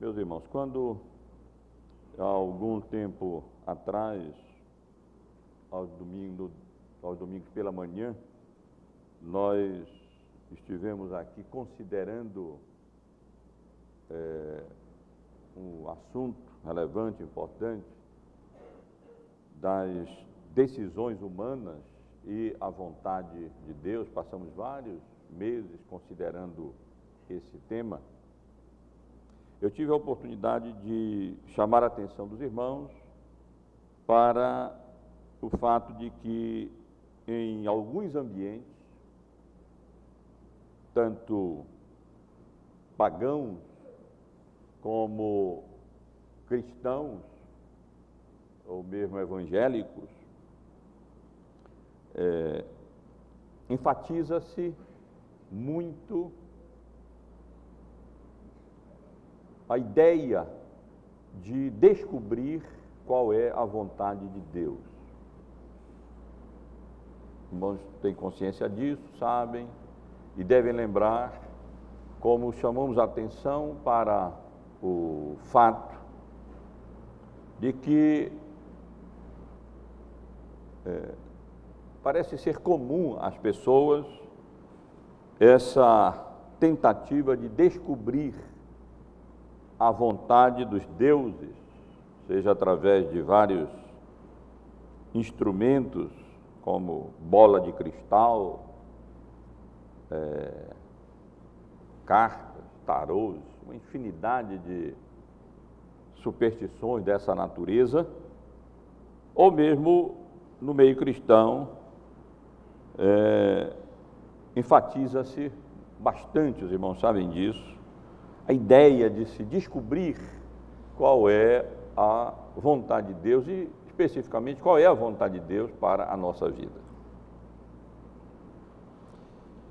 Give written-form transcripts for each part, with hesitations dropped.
Meus irmãos, quando há algum tempo atrás, aos domingos pela manhã, nós estivemos aqui considerando um assunto relevante, importante, das decisões humanas e a vontade de Deus. Passamos vários meses considerando esse tema. Eu tive a oportunidade de chamar a atenção dos irmãos para o fato de que em alguns ambientes, tanto pagãos como cristãos, ou mesmo evangélicos, enfatiza-se muito a ideia de descobrir qual é a vontade de Deus. Os irmãos têm consciência disso, sabem, e devem lembrar como chamamos a atenção para o fato de que parece ser comum às pessoas essa tentativa de descobrir a vontade dos deuses, seja através de vários instrumentos, como bola de cristal, cartas, tarôs, uma infinidade de superstições dessa natureza, ou mesmo no meio cristão, enfatiza-se bastante, os irmãos sabem disso, a ideia de se descobrir qual é a vontade de Deus e, especificamente, qual é a vontade de Deus para a nossa vida.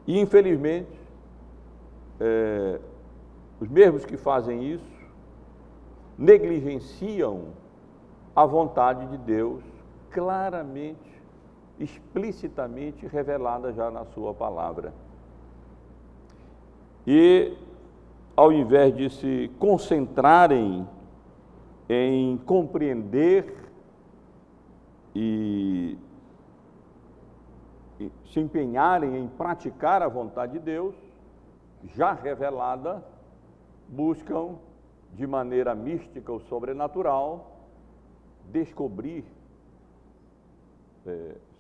E, infelizmente, os mesmos que fazem isso negligenciam a vontade de Deus claramente, explicitamente revelada já na sua palavra. E, ao invés de se concentrarem em compreender e se empenharem em praticar a vontade de Deus, já revelada, buscam, de maneira mística ou sobrenatural, descobrir,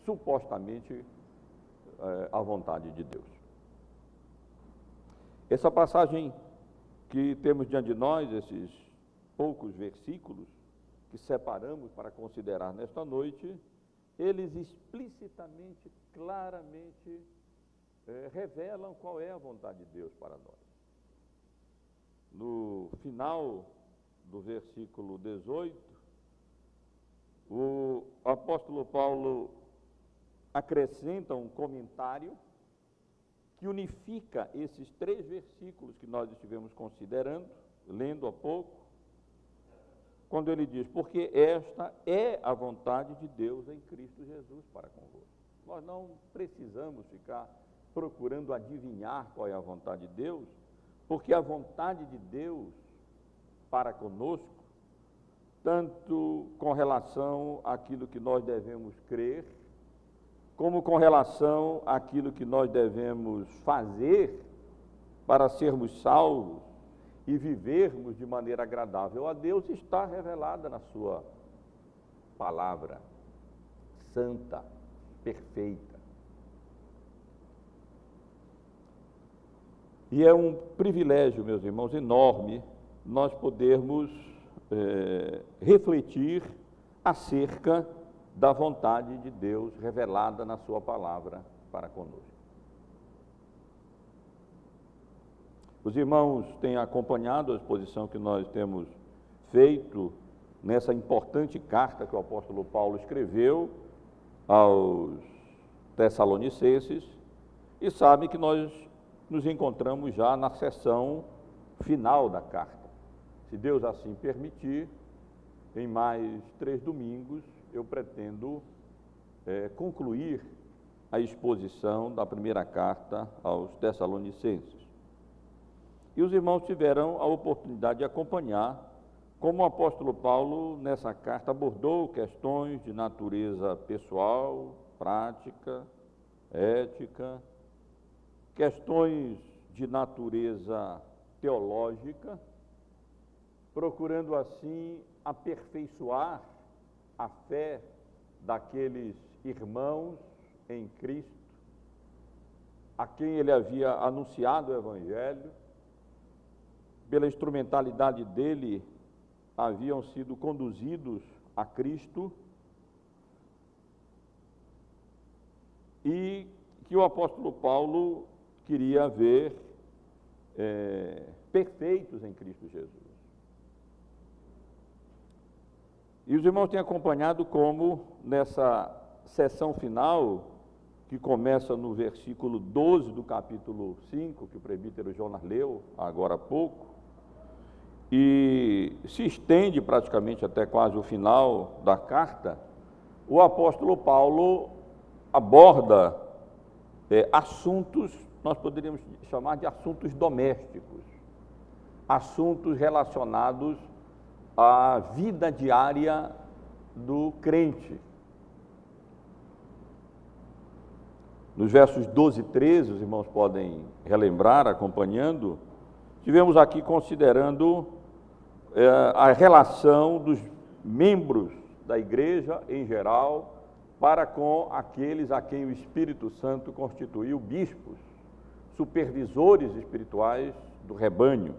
supostamente, a vontade de Deus. Essa passagem que temos diante de nós, esses poucos versículos que separamos para considerar nesta noite, eles explicitamente, claramente, revelam qual é a vontade de Deus para nós. No final do versículo 18, o apóstolo Paulo acrescenta um comentário que unifica esses 3 versículos que nós estivemos considerando, lendo há pouco, quando ele diz: porque esta é a vontade de Deus em Cristo Jesus para convosco. Nós não precisamos ficar procurando adivinhar qual é a vontade de Deus, porque a vontade de Deus para conosco, tanto com relação àquilo que nós devemos crer, como com relação àquilo que nós devemos fazer para sermos salvos e vivermos de maneira agradável a Deus, está revelada na sua palavra santa, perfeita. E é um privilégio, meus irmãos, enorme, nós podermos refletir acerca da vontade de Deus revelada na sua palavra para conosco. Os irmãos têm acompanhado a exposição que nós temos feito nessa importante carta que o apóstolo Paulo escreveu aos Tessalonicenses e sabem que nós nos encontramos já na seção final da carta. Se Deus assim permitir, em mais 3 domingos, eu pretendo concluir a exposição da primeira carta aos Tessalonicenses. E os irmãos tiveram a oportunidade de acompanhar como o apóstolo Paulo, nessa carta, abordou questões de natureza pessoal, prática, ética, questões de natureza teológica, procurando assim aperfeiçoar a fé daqueles irmãos em Cristo, a quem ele havia anunciado o Evangelho. Pela instrumentalidade dele, haviam sido conduzidos a Cristo, e que o apóstolo Paulo queria ver perfeitos em Cristo Jesus. E os irmãos têm acompanhado como, nessa sessão final, que começa no versículo 12 do capítulo 5, que o presbítero Jonas leu agora há pouco, e se estende praticamente até quase o final da carta, o apóstolo Paulo aborda assuntos, nós poderíamos chamar de assuntos domésticos, assuntos relacionados à vida diária do crente. Nos versos 12 e 13, os irmãos podem relembrar, acompanhando, tivemos aqui considerando a relação dos membros da igreja em geral para com aqueles a quem o Espírito Santo constituiu bispos, supervisores espirituais do rebanho.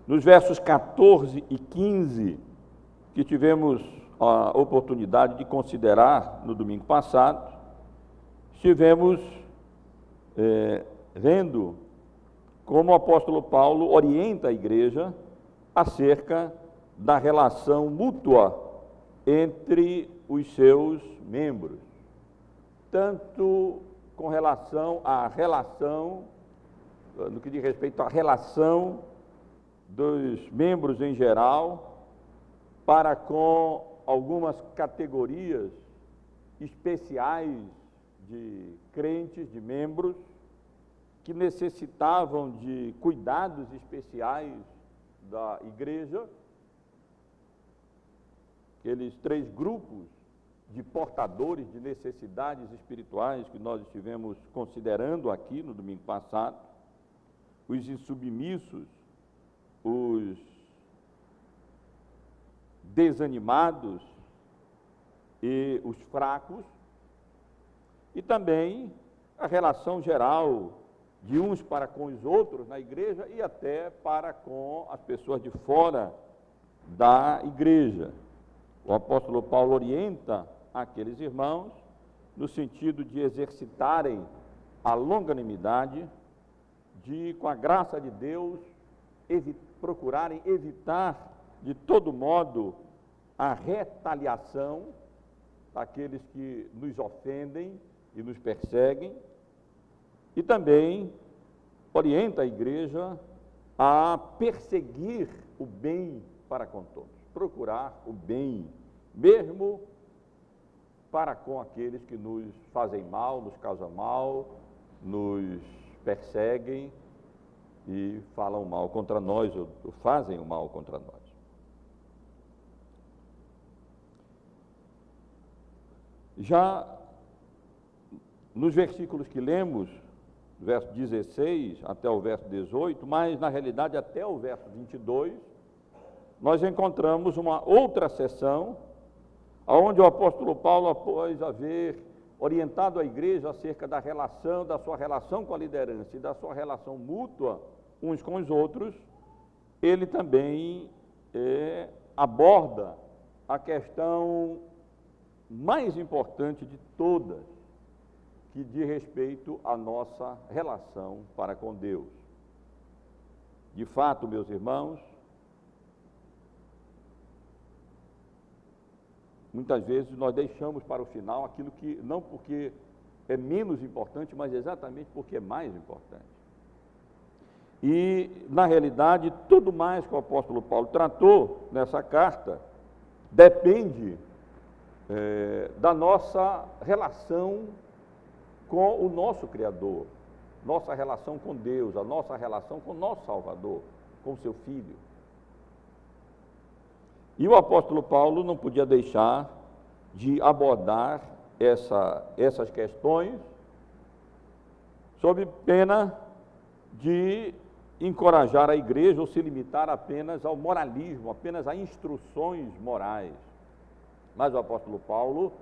Nos versos 14 e 15, que tivemos a oportunidade de considerar no domingo passado, estivemos vendo como o apóstolo Paulo orienta a igreja acerca da relação mútua entre os seus membros, tanto com relação à relação, no que diz respeito à relação dos membros em geral, para com algumas categorias especiais de crentes, de membros, que necessitavam de cuidados especiais da igreja, aqueles 3 grupos de portadores de necessidades espirituais que nós estivemos considerando aqui no domingo passado, os insubmissos, os desanimados e os fracos, e também a relação geral de uns para com os outros na igreja e até para com as pessoas de fora da igreja. O apóstolo Paulo orienta aqueles irmãos no sentido de exercitarem a longanimidade, de, com a graça de Deus, procurarem evitar de todo modo a retaliação daqueles que nos ofendem e nos perseguem, e também orienta a igreja a perseguir o bem para com todos, procurar o bem, mesmo para com aqueles que nos fazem mal, nos causam mal, nos perseguem e falam mal contra nós, ou fazem o mal contra nós. Já nos versículos que lemos, verso 16 até o verso 18, mas na realidade até o verso 22, nós encontramos uma outra seção, onde o apóstolo Paulo, após haver orientado a igreja acerca da sua relação com a liderança e da sua relação mútua uns com os outros, ele também aborda a questão mais importante de todas, que diz respeito à nossa relação para com Deus. De fato, meus irmãos, muitas vezes nós deixamos para o final aquilo que, não porque é menos importante, mas exatamente porque é mais importante. E, na realidade, tudo mais que o apóstolo Paulo tratou nessa carta depende da nossa relação com o nosso Criador, nossa relação com Deus, a nossa relação com o nosso Salvador, com o seu Filho. E o apóstolo Paulo não podia deixar de abordar essas questões sob pena de encorajar a igreja ou se limitar apenas ao moralismo, apenas a instruções morais. Mas o apóstolo Paulo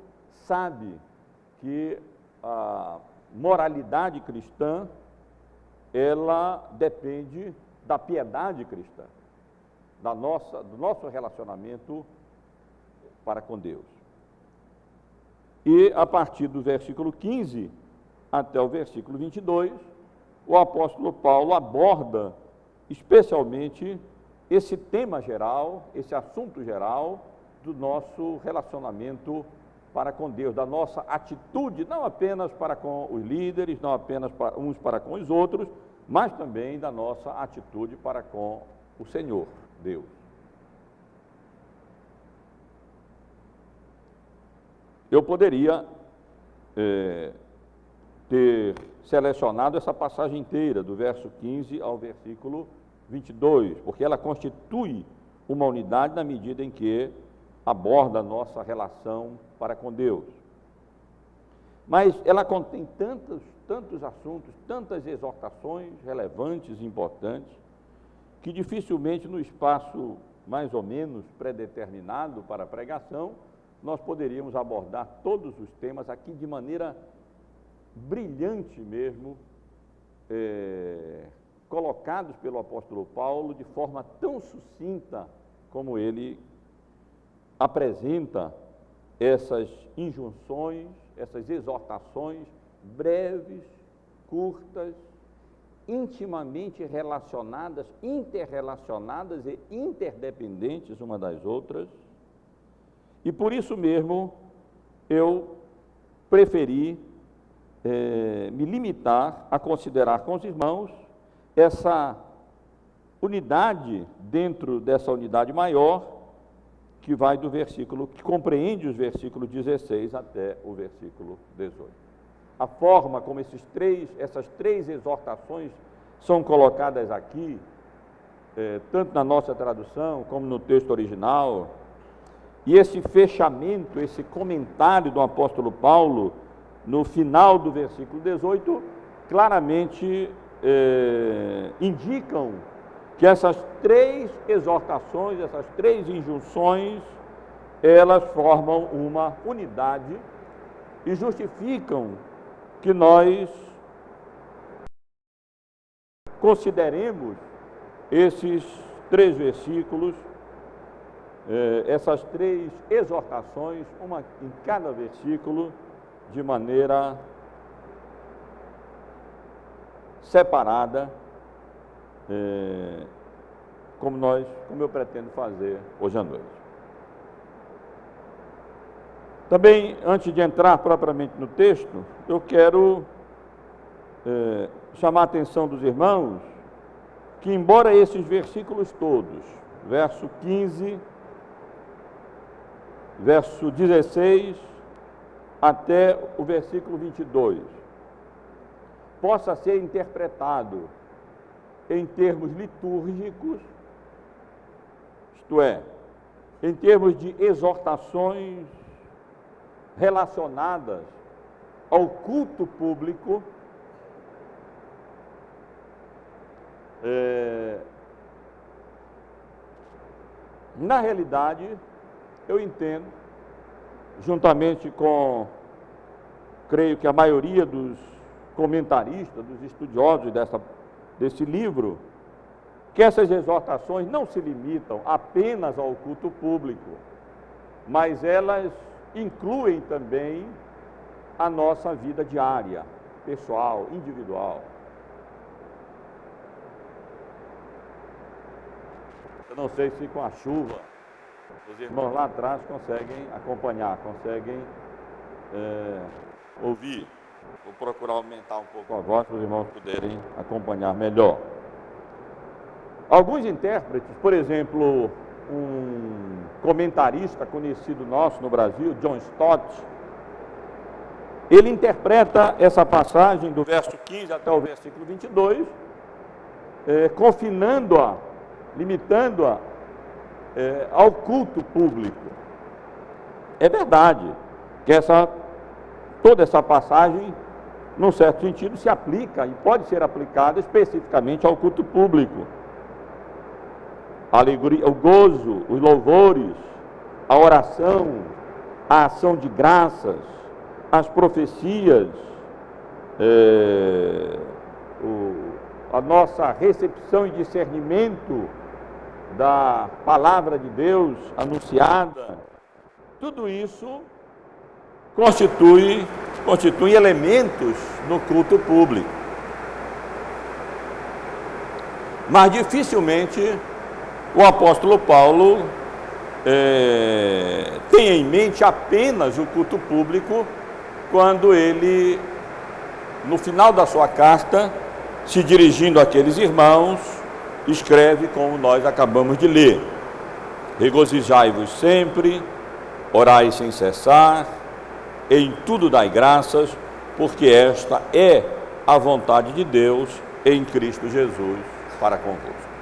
sabe que a moralidade cristã, ela depende da piedade cristã, do nosso relacionamento para com Deus. E a partir do versículo 15 até o versículo 22, o apóstolo Paulo aborda especialmente esse tema geral, esse assunto geral do nosso relacionamento para com Deus, da nossa atitude, não apenas para com os líderes, não apenas uns para com os outros, mas também da nossa atitude para com o Senhor, Deus. Eu poderia ter selecionado essa passagem inteira, do verso 15 ao versículo 22, porque ela constitui uma unidade na medida em que aborda a nossa relação para com Deus. Mas ela contém tantos assuntos, tantas exortações relevantes e importantes, que dificilmente no espaço mais ou menos predeterminado para a pregação, nós poderíamos abordar todos os temas aqui de maneira brilhante mesmo, colocados pelo apóstolo Paulo de forma tão sucinta como ele apresenta essas injunções, essas exortações breves, curtas, intimamente relacionadas, interrelacionadas e interdependentes uma das outras. E por isso mesmo eu preferi me limitar a considerar com os irmãos essa unidade dentro dessa unidade maior que vai do versículo, que compreende os versículos 16 até o versículo 18. A forma como essas três exortações são colocadas aqui, tanto na nossa tradução como no texto original, e esse fechamento, esse comentário do apóstolo Paulo, no final do versículo 18, claramente indicam que essas três exortações, essas três injunções, elas formam uma unidade e justificam que nós consideremos esses três versículos, essas três exortações, uma em cada versículo, de maneira separada, como eu pretendo fazer hoje à noite. Também, antes de entrar propriamente no texto, eu quero chamar a atenção dos irmãos que, embora esses versículos todos, verso 15, verso 16, até o versículo 22, possa ser interpretado em termos litúrgicos, isto é, em termos de exortações relacionadas ao culto público, na realidade, eu entendo, juntamente com, creio que a maioria dos comentaristas, dos estudiosos desse livro, que essas exortações não se limitam apenas ao culto público, mas elas incluem também a nossa vida diária, pessoal, individual. Eu não sei se com a chuva os irmãos lá atrás conseguem acompanhar, conseguem ouvir. Vou procurar aumentar um pouco a voz para os irmãos poderem acompanhar melhor. Alguns intérpretes, por exemplo, um comentarista conhecido nosso no Brasil, John Stott, ele interpreta essa passagem do verso 15 até o versículo 22, confinando-a, limitando-a ao culto público. É verdade que toda essa passagem, num certo sentido, se aplica e pode ser aplicada especificamente ao culto público. A alegria, o gozo, os louvores, a oração, a ação de graças, as profecias, a nossa recepção e discernimento da palavra de Deus anunciada, tudo isso constitui elementos no culto público. Mas dificilmente o apóstolo Paulo tem em mente apenas o culto público quando ele, no final da sua carta, se dirigindo àqueles irmãos, escreve como nós acabamos de ler: regozijai-vos sempre, orai sem cessar, em tudo dai graças, porque esta é a vontade de Deus em Cristo Jesus para convosco.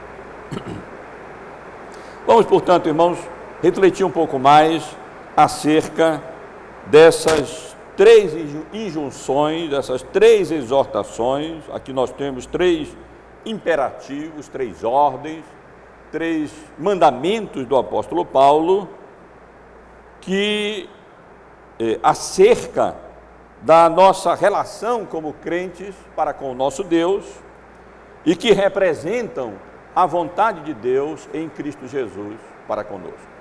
Vamos, portanto, irmãos, refletir um pouco mais acerca dessas três injunções, dessas três exortações. Aqui nós temos três imperativos, três ordens, três mandamentos do apóstolo Paulo, que acerca da nossa relação como crentes para com o nosso Deus e que representam a vontade de Deus em Cristo Jesus para conosco.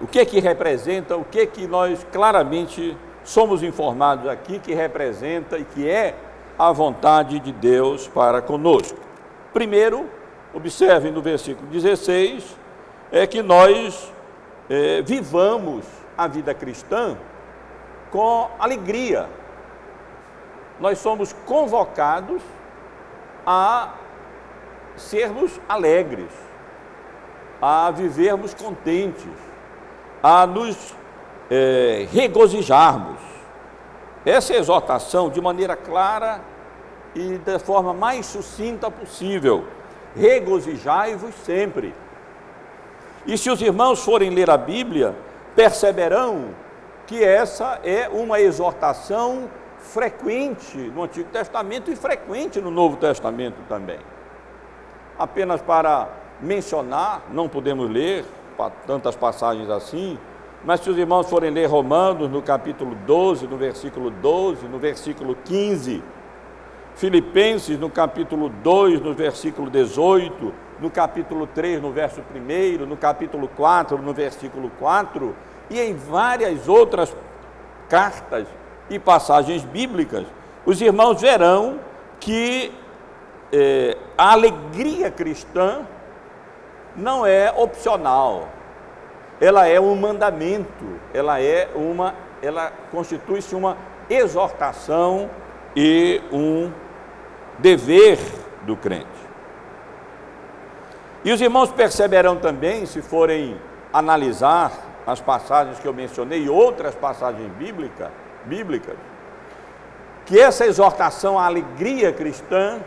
O que representa, o que nós claramente somos informados aqui que representa e que é a vontade de Deus para conosco. Primeiro, observem no versículo 16, que nós vivamos a vida cristã com alegria. Nós somos convocados a sermos alegres, a vivermos contentes, a nos regozijarmos. Essa exortação, de maneira clara e da forma mais sucinta possível: regozijai-vos sempre. E se os irmãos forem ler a Bíblia, perceberão que essa é uma exortação frequente no Antigo Testamento e frequente no Novo Testamento também. Apenas para mencionar, não podemos ler tantas passagens assim, mas se os irmãos forem ler Romanos, no capítulo 12, no versículo 12, no versículo 15, Filipenses, no capítulo 2, no versículo 18, no capítulo 3, no verso 1, no capítulo 4, no versículo 4, e em várias outras cartas e passagens bíblicas, os irmãos verão que a alegria cristã não é opcional, ela é um mandamento, ela constitui-se uma exortação e um dever do crente. E os irmãos perceberão também, se forem analisar as passagens que eu mencionei e outras passagens bíblicas, que essa exortação à alegria cristã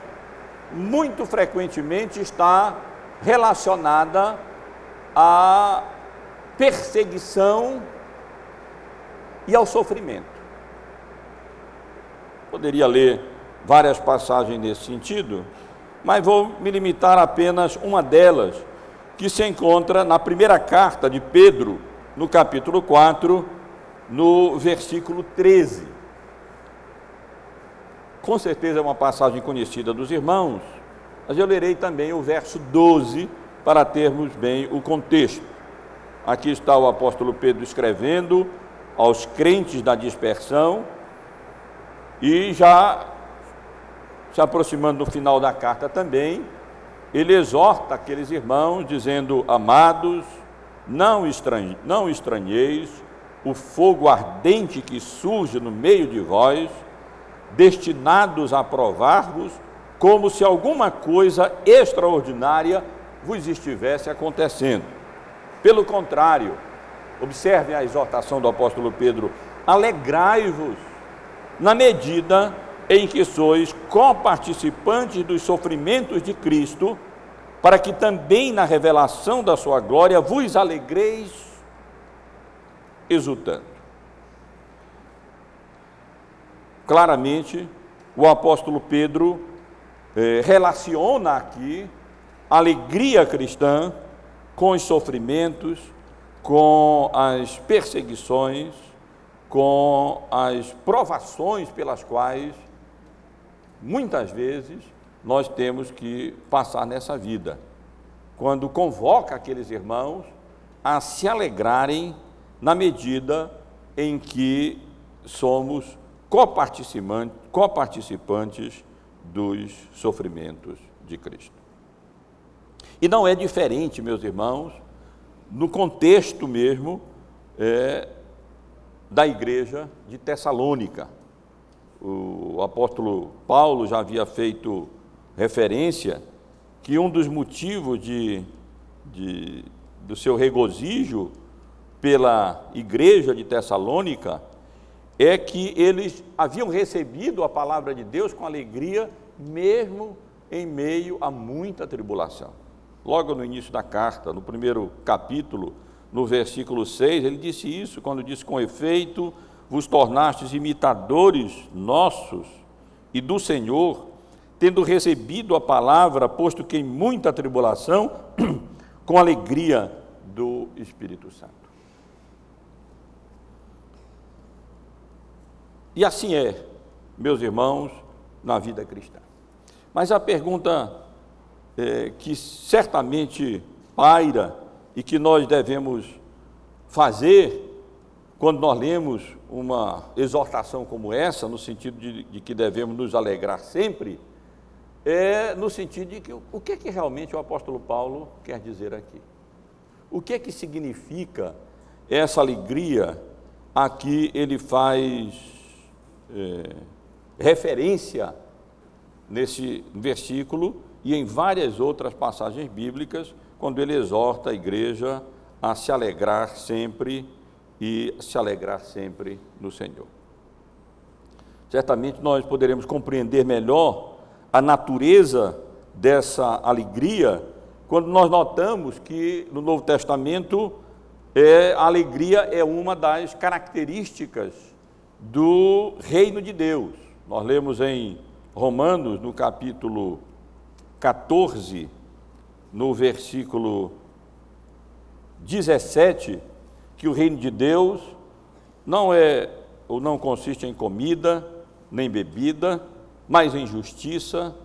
muito frequentemente está relacionada à perseguição e ao sofrimento. Poderia ler várias passagens nesse sentido, mas vou me limitar a apenas uma delas, que se encontra na primeira carta de Pedro, no capítulo 4, no versículo 13. Com certeza é uma passagem conhecida dos irmãos, mas eu lerei também o verso 12 para termos bem o contexto. Aqui está o apóstolo Pedro escrevendo aos crentes da dispersão e já se aproximando do final da carta também, ele exorta aqueles irmãos dizendo: amados, não estranheis o fogo ardente que surge no meio de vós, destinados a provar-vos, como se alguma coisa extraordinária vos estivesse acontecendo. Pelo contrário, observem a exortação do apóstolo Pedro, alegrai-vos na medida em que sois coparticipantes dos sofrimentos de Cristo, para que também na revelação da sua glória vos alegreis exultando. Claramente, o apóstolo Pedro relaciona aqui a alegria cristã com os sofrimentos, com as perseguições, com as provações pelas quais, muitas vezes, nós temos que passar nessa vida, quando convoca aqueles irmãos a se alegrarem na medida em que somos coparticipantes dos sofrimentos de Cristo. E não é diferente, meus irmãos, no contexto mesmo da igreja de Tessalônica. O apóstolo Paulo já havia feito referência que um dos motivos do seu regozijo pela igreja de Tessalônica é que eles haviam recebido a palavra de Deus com alegria, mesmo em meio a muita tribulação. Logo no início da carta, no primeiro capítulo, no versículo 6, ele disse isso, quando disse: com efeito, vos tornastes imitadores nossos e do Senhor, tendo recebido a palavra, posto que em muita tribulação, com alegria do Espírito Santo. E assim é, meus irmãos, na vida cristã. Mas a pergunta que certamente paira e que nós devemos fazer quando nós lemos uma exortação como essa, no sentido de que devemos nos alegrar sempre, no sentido de que o que é que realmente o apóstolo Paulo quer dizer aqui? O que é que significa essa alegria a que ele faz referência nesse versículo e em várias outras passagens bíblicas, quando ele exorta a igreja a se alegrar sempre e se alegrar sempre no Senhor? Certamente nós poderemos compreender melhor a natureza dessa alegria quando nós notamos que no Novo Testamento a alegria é uma das características do reino de Deus. Nós lemos em Romanos, no capítulo 14, no versículo 17, que o reino de Deus não é ou não consiste em comida, nem bebida, mas em justiça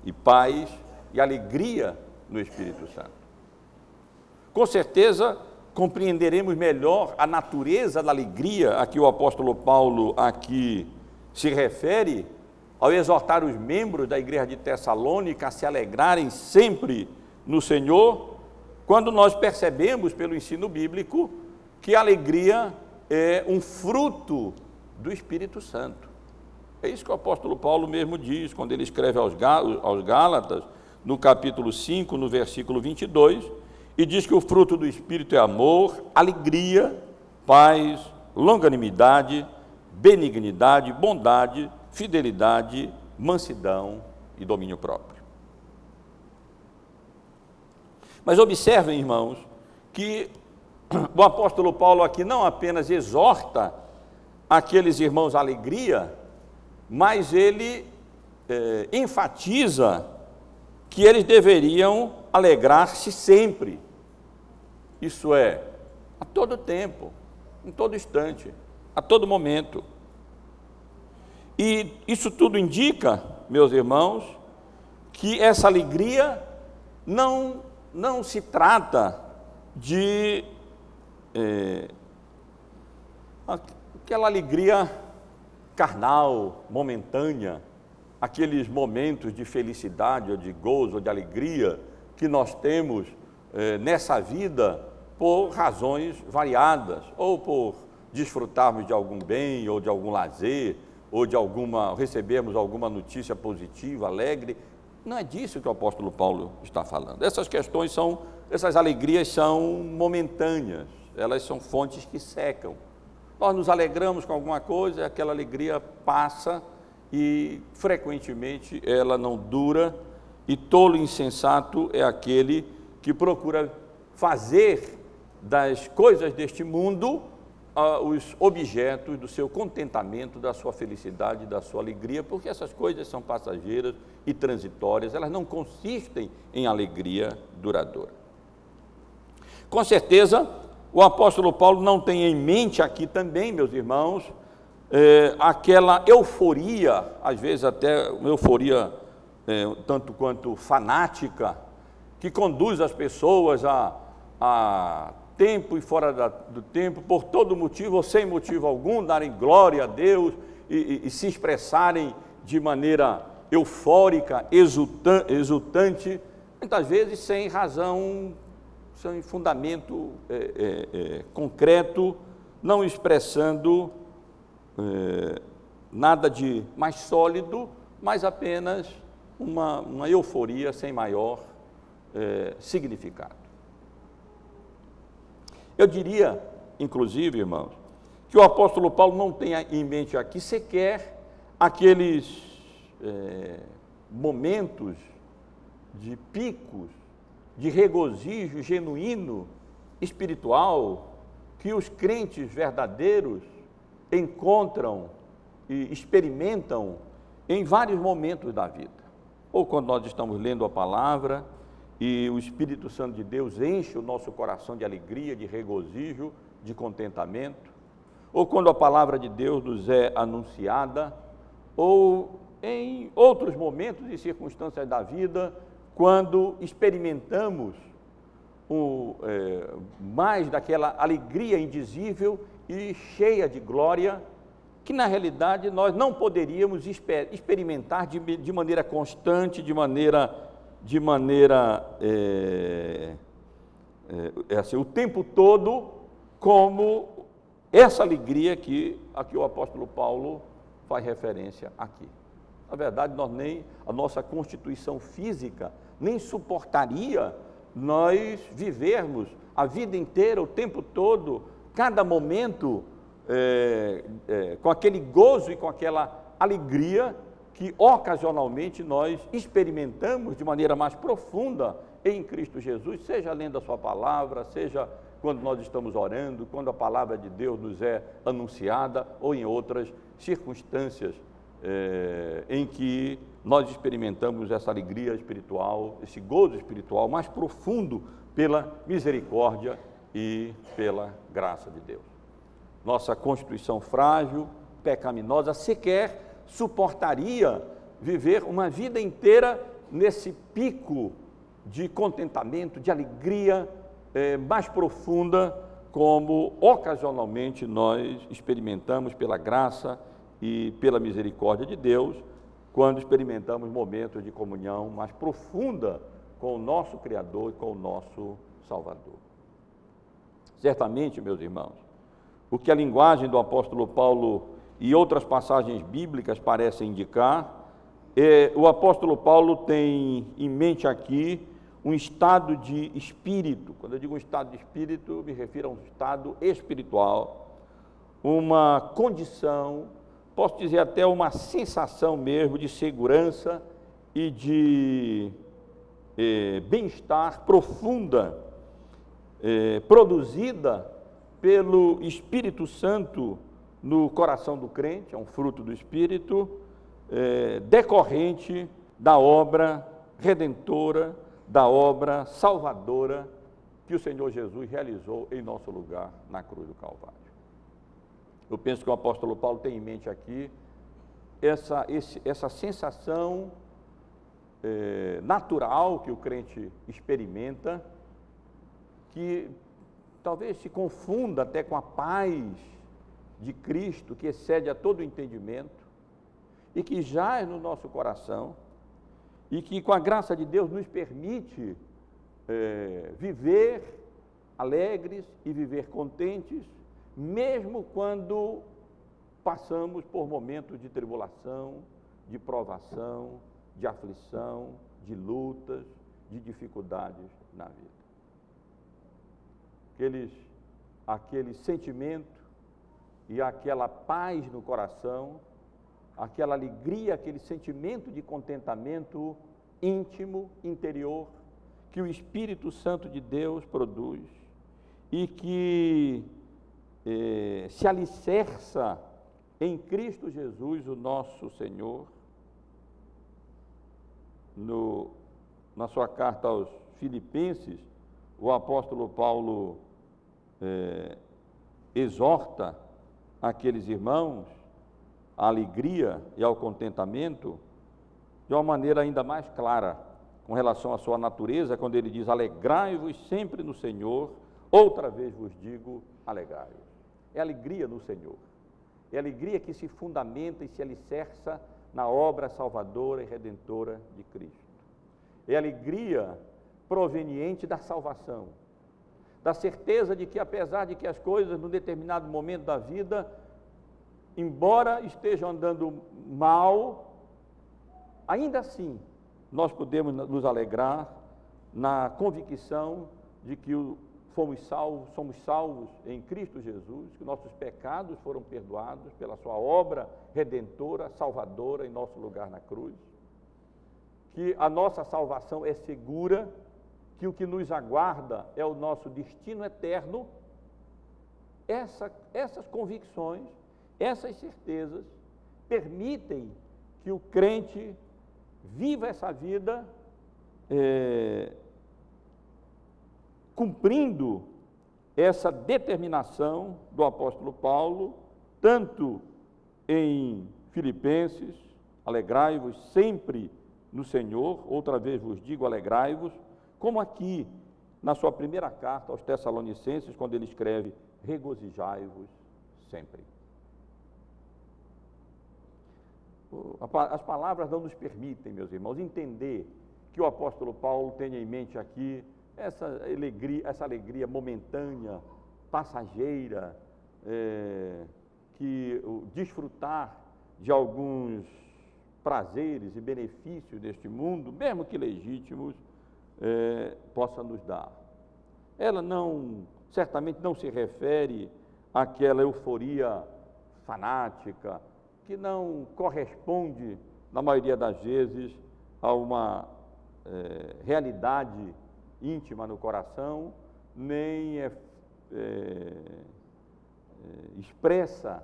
e paz e alegria no Espírito Santo. Com certeza, compreenderemos melhor a natureza da alegria a que o apóstolo Paulo aqui se refere, ao exortar os membros da igreja de Tessalônica a se alegrarem sempre no Senhor, quando nós percebemos pelo ensino bíblico que a alegria é um fruto do Espírito Santo. É isso que o apóstolo Paulo mesmo diz, quando ele escreve aos Gálatas, no capítulo 5, no versículo 22, e diz que o fruto do Espírito é amor, alegria, paz, longanimidade, benignidade, bondade, fidelidade, mansidão e domínio próprio. Mas observem, irmãos, que o apóstolo Paulo aqui não apenas exorta aqueles irmãos à alegria, mas ele enfatiza que eles deveriam alegrar-se sempre. Isso é, a todo tempo, em todo instante, a todo momento. E isso tudo indica, meus irmãos, que essa alegria não se trata de aquela alegria carnal, momentânea, aqueles momentos de felicidade, ou de gozo, ou de alegria que nós temos nessa vida por razões variadas, ou por desfrutarmos de algum bem, ou de algum lazer, ou de recebermos alguma notícia positiva, alegre. Não é disso que o apóstolo Paulo está falando. Essas alegrias são momentâneas, elas são fontes que secam. Nós nos alegramos com alguma coisa, aquela alegria passa e frequentemente ela não dura, e tolo e insensato é aquele que procura fazer das coisas deste mundo os objetos do seu contentamento, da sua felicidade, da sua alegria, porque essas coisas são passageiras e transitórias, elas não consistem em alegria duradoura. Com certeza, o apóstolo Paulo não tem em mente aqui também, meus irmãos, aquela euforia, às vezes até uma euforia tanto quanto fanática, que conduz as pessoas a tempo e fora do tempo, por todo motivo ou sem motivo algum, darem glória a Deus e se expressarem de maneira eufórica, exultante, muitas vezes sem razão, sem fundamento concreto, não expressando nada de mais sólido, mas apenas uma euforia sem maior significado. Eu diria, inclusive, irmãos, que o apóstolo Paulo não tem em mente aqui sequer aqueles momentos de picos, de regozijo genuíno, espiritual, que os crentes verdadeiros encontram e experimentam em vários momentos da vida. Ou quando nós estamos lendo a palavra e o Espírito Santo de Deus enche o nosso coração de alegria, de regozijo, de contentamento, ou quando a palavra de Deus nos é anunciada, ou em outros momentos e circunstâncias da vida, quando experimentamos mais daquela alegria indizível e cheia de glória, que na realidade nós não poderíamos experimentar de maneira constante, de maneira assim, o tempo todo, como essa alegria a que o apóstolo Paulo faz referência aqui. Na verdade, a nossa constituição física nem suportaria nós vivermos a vida inteira, o tempo todo, cada momento, com aquele gozo e com aquela alegria que ocasionalmente nós experimentamos de maneira mais profunda em Cristo Jesus, seja lendo a sua palavra, seja quando nós estamos orando, quando a palavra de Deus nos é anunciada, ou em outras circunstâncias em que nós experimentamos essa alegria espiritual, esse gozo espiritual mais profundo pela misericórdia e pela graça de Deus. Nossa constituição frágil, pecaminosa, sequer suportaria viver uma vida inteira nesse pico de contentamento, de alegria mais profunda, como ocasionalmente nós experimentamos pela graça e pela misericórdia de Deus, quando experimentamos momentos de comunhão mais profunda com o nosso Criador e com o nosso Salvador. Certamente, meus irmãos, o que a linguagem do apóstolo Paulo e outras passagens bíblicas parecem indicar, o apóstolo Paulo tem em mente aqui um estado de espírito. Quando eu digo um estado de espírito, me refiro a um estado espiritual, uma condição, posso dizer até uma sensação mesmo de segurança e de bem-estar profunda, produzida pelo Espírito Santo no coração do crente, é um fruto do Espírito, decorrente da obra redentora, da obra salvadora que o Senhor Jesus realizou em nosso lugar na cruz do Calvário. Eu penso que o apóstolo Paulo tem em mente aqui essa sensação natural que o crente experimenta, que talvez se confunda até com a paz de Cristo, que excede a todo entendimento, e que jaz no nosso coração, e que com a graça de Deus nos permite viver alegres e viver contentes, mesmo quando passamos por momentos de tribulação, de provação, de aflição, de lutas, de dificuldades na vida. Aqueles aquele sentimento e aquela paz no coração, aquela alegria, aquele sentimento de contentamento íntimo, interior, que o Espírito Santo de Deus produz e que se alicerça em Cristo Jesus, o nosso Senhor. Na sua carta aos Filipenses, o apóstolo Paulo exorta aqueles irmãos à alegria e ao contentamento de uma maneira ainda mais clara com relação à sua natureza, quando ele diz: alegrai-vos sempre no Senhor, outra vez vos digo, alegrai-vos. É alegria no Senhor, é alegria que se fundamenta e se alicerça na obra salvadora e redentora de Cristo. É alegria proveniente da salvação, da certeza de que, apesar de que as coisas, num determinado momento da vida, embora estejam andando mal, ainda assim nós podemos nos alegrar na convicção de que somos salvos em Cristo Jesus, que nossos pecados foram perdoados pela sua obra redentora, salvadora em nosso lugar na cruz, que a nossa salvação é segura, que o que nos aguarda é o nosso destino eterno. Essas convicções, essas certezas permitem que o crente viva essa vida cumprindo essa determinação do apóstolo Paulo, tanto em Filipenses, alegrai-vos sempre no Senhor, outra vez vos digo, alegrai-vos, como aqui na sua primeira carta aos Tessalonicenses, quando ele escreve, regozijai-vos sempre. As palavras não nos permitem, meus irmãos, entender que o apóstolo Paulo tenha em mente aqui essa alegria momentânea, passageira, que o desfrutar de alguns prazeres e benefícios deste mundo, mesmo que legítimos, possa nos dar. Ela certamente não se refere àquela euforia fanática, que não corresponde, na maioria das vezes, a uma realidade íntima no coração, nem expressa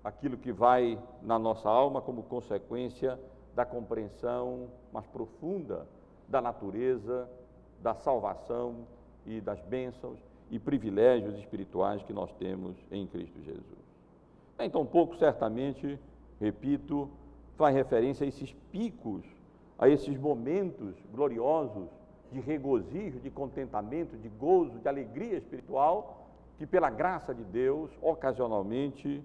aquilo que vai na nossa alma como consequência da compreensão mais profunda da natureza, da salvação e das bênçãos e privilégios espirituais que nós temos em Cristo Jesus. Então, pouco certamente, repito, faz referência a esses picos, a esses momentos gloriosos de regozijo, de contentamento, de gozo, de alegria espiritual, que pela graça de Deus, ocasionalmente,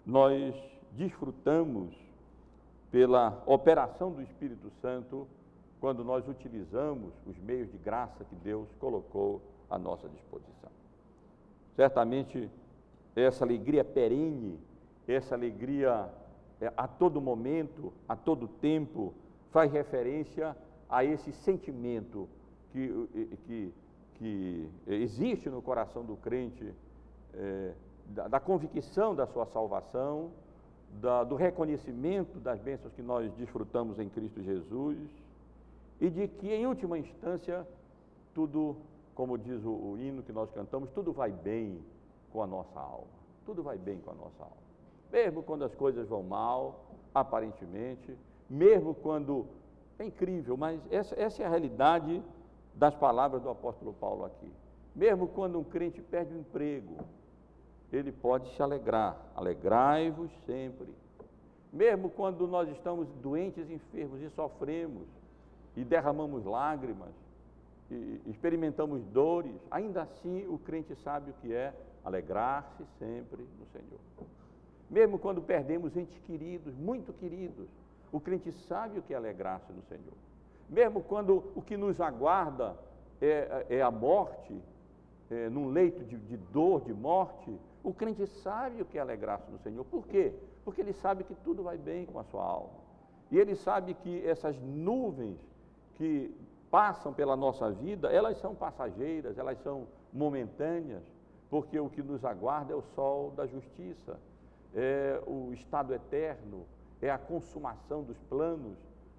nós desfrutamos pela operação do Espírito Santo, quando nós utilizamos os meios de graça que Deus colocou à nossa disposição. Certamente, essa alegria perene, essa alegria a todo momento, a todo tempo, faz referência a esse sentimento que existe no coração do crente, da convicção da sua salvação, do reconhecimento das bênçãos que nós desfrutamos em Cristo Jesus, e de que, em última instância, tudo, como diz o hino que nós cantamos, tudo vai bem com a nossa alma. Tudo vai bem com a nossa alma. Mesmo quando as coisas vão mal, aparentemente, mesmo quando... É incrível, mas essa é a realidade das palavras do apóstolo Paulo aqui. Mesmo quando um crente perde o emprego, ele pode se alegrar. Alegrai-vos sempre. Mesmo quando nós estamos doentes, enfermos e sofremos, e derramamos lágrimas, e experimentamos dores, ainda assim o crente sabe o que é alegrar-se sempre no Senhor. Mesmo quando perdemos entes queridos, muito queridos, o crente sabe o que é alegrar-se no Senhor. Mesmo quando o que nos aguarda é a morte, num leito de dor, de morte, o crente sabe o que é alegrar-se no Senhor. Por quê? Porque ele sabe que tudo vai bem com a sua alma. E ele sabe que essas nuvens que passam pela nossa vida, elas são passageiras, elas são momentâneas, porque o que nos aguarda é o sol da justiça, é o estado eterno, é a consumação dos planos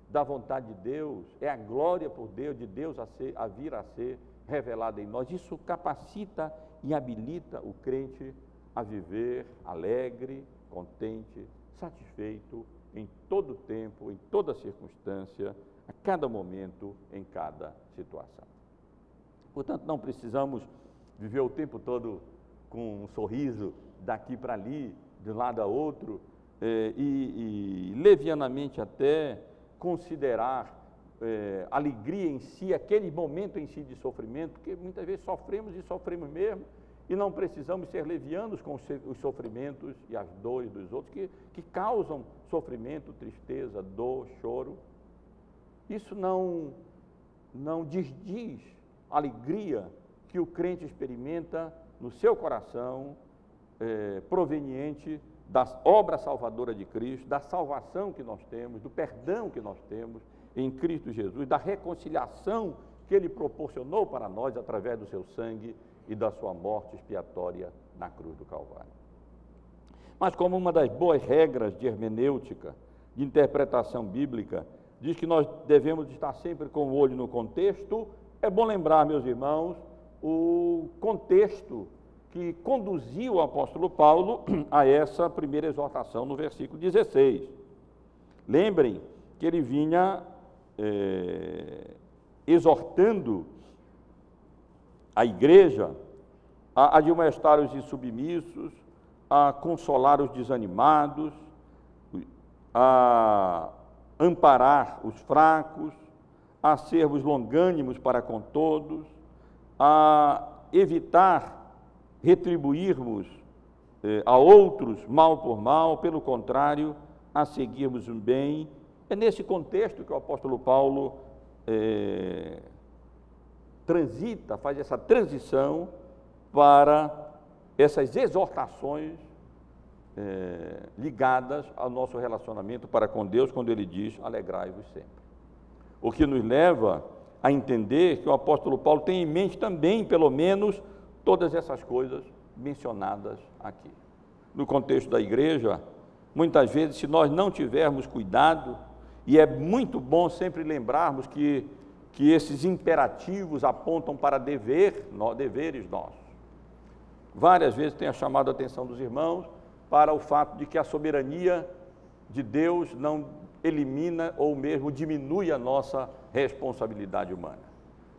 da vontade de Deus, é a glória por Deus, de Deus a vir a ser revelada em nós. Isso capacita e habilita o crente a viver alegre, contente, satisfeito em todo tempo, em toda circunstância, a cada momento, em cada situação. Portanto, não precisamos viver o tempo todo com um sorriso daqui para ali, de um lado a outro, e levianamente até considerar alegria em si, aquele momento em si de sofrimento, porque muitas vezes sofremos e sofremos mesmo, e não precisamos ser levianos com os sofrimentos e as dores dos outros, que causam sofrimento, tristeza, dor, choro. Isso não desdiz a alegria que o crente experimenta no seu coração, proveniente da obra salvadora de Cristo, da salvação que nós temos, do perdão que nós temos em Cristo Jesus, da reconciliação que Ele proporcionou para nós através do seu sangue e da sua morte expiatória na cruz do Calvário. Mas como uma das boas regras de hermenêutica, de interpretação bíblica, diz que nós devemos estar sempre com o olho no contexto, é bom lembrar, meus irmãos, o contexto que conduziu o apóstolo Paulo a essa primeira exortação no versículo 16. Lembrem que ele vinha exortando a igreja a admoestar os insubmissos, a consolar os desanimados, a amparar os fracos, a sermos longânimos para com todos, a evitar retribuirmos a outros mal por mal, pelo contrário, a seguirmos o bem. É nesse contexto que o apóstolo Paulo transita, faz essa transição para essas exortações ligadas ao nosso relacionamento para com Deus, quando ele diz, alegrai-vos sempre. O que nos leva a entender que o apóstolo Paulo tem em mente também, pelo menos, todas essas coisas mencionadas aqui. No contexto da igreja, muitas vezes, se nós não tivermos cuidado, e é muito bom sempre lembrarmos que esses imperativos apontam para deveres nossos. Várias vezes tenho chamado a atenção dos irmãos para o fato de que a soberania de Deus não elimina ou mesmo diminui a nossa responsabilidade humana.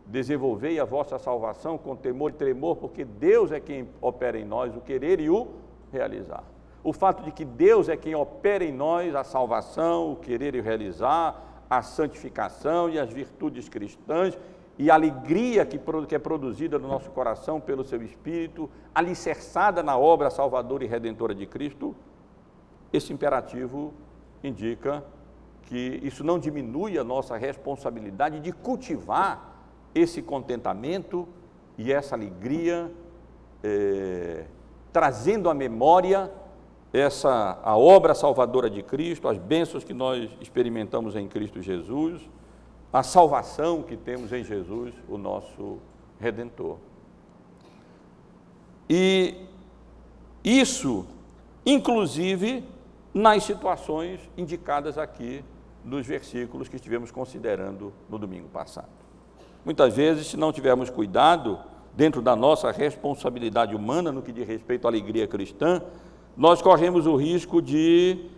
Desenvolvei a vossa salvação com temor e tremor, porque Deus é quem opera em nós o querer e o realizar. O fato de que Deus é quem opera em nós a salvação, o querer e o realizar, a santificação e as virtudes cristãs e a alegria que é produzida no nosso coração pelo seu Espírito, alicerçada na obra salvadora e redentora de Cristo, esse imperativo indica que isso não diminui a nossa responsabilidade de cultivar esse contentamento e essa alegria, trazendo à memória a obra salvadora de Cristo, as bênçãos que nós experimentamos em Cristo Jesus, a salvação que temos em Jesus, o nosso Redentor. E isso, inclusive, nas situações indicadas aqui nos versículos que estivemos considerando no domingo passado. Muitas vezes, se não tivermos cuidado, dentro da nossa responsabilidade humana, no que diz respeito à alegria cristã, nós corremos o risco de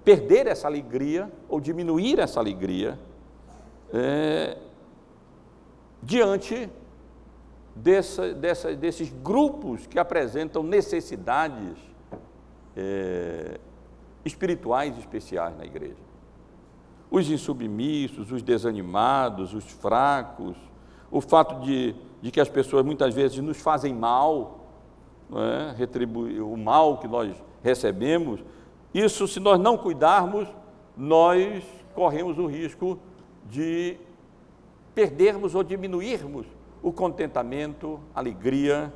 perder essa alegria ou diminuir essa alegria diante desses grupos que apresentam necessidades espirituais especiais na igreja. Os insubmissos, os desanimados, os fracos, o fato de que as pessoas muitas vezes nos fazem mal, retribuir o mal que nós recebemos, isso, se nós não cuidarmos, nós corremos o risco de perdermos ou diminuirmos o contentamento, alegria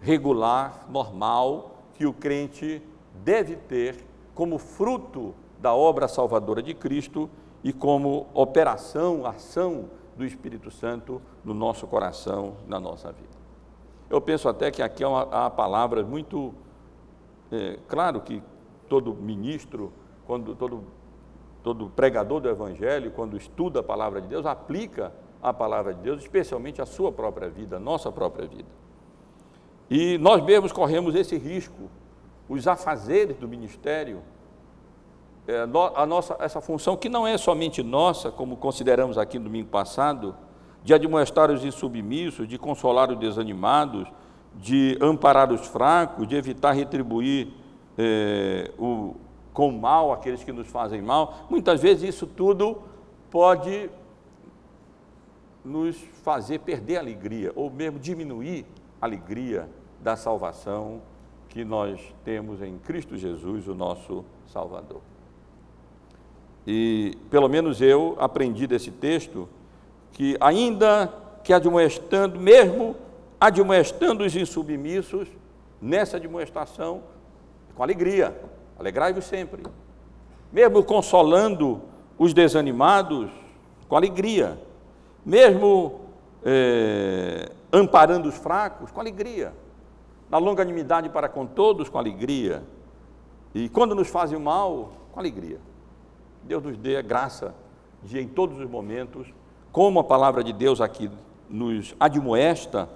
regular, normal, que o crente deve ter como fruto da obra salvadora de Cristo e como operação, ação do Espírito Santo no nosso coração, na nossa vida. Eu penso até que aqui há palavras muito... claro que todo ministro, todo pregador do Evangelho, quando estuda a palavra de Deus, aplica a palavra de Deus, especialmente a sua própria vida, a nossa própria vida. E nós mesmos corremos esse risco, os afazeres do ministério, essa função que não é somente nossa, como consideramos aqui no domingo passado, de admoestar os insubmissos, de consolar os desanimados, de amparar os fracos, de evitar retribuir com mal aqueles que nos fazem mal. Muitas vezes isso tudo pode nos fazer perder a alegria, ou mesmo diminuir a alegria da salvação que nós temos em Cristo Jesus, o nosso Salvador. E pelo menos eu aprendi desse texto que ainda que mesmo admoestando os insubmissos, nessa admoestação, com alegria, alegrai-vos sempre. Mesmo consolando os desanimados, com alegria. Mesmo amparando os fracos, com alegria. Na longanimidade para com todos, com alegria. E quando nos fazem mal, com alegria. Deus nos dê a graça de, em todos os momentos, como a palavra de Deus aqui nos admoesta,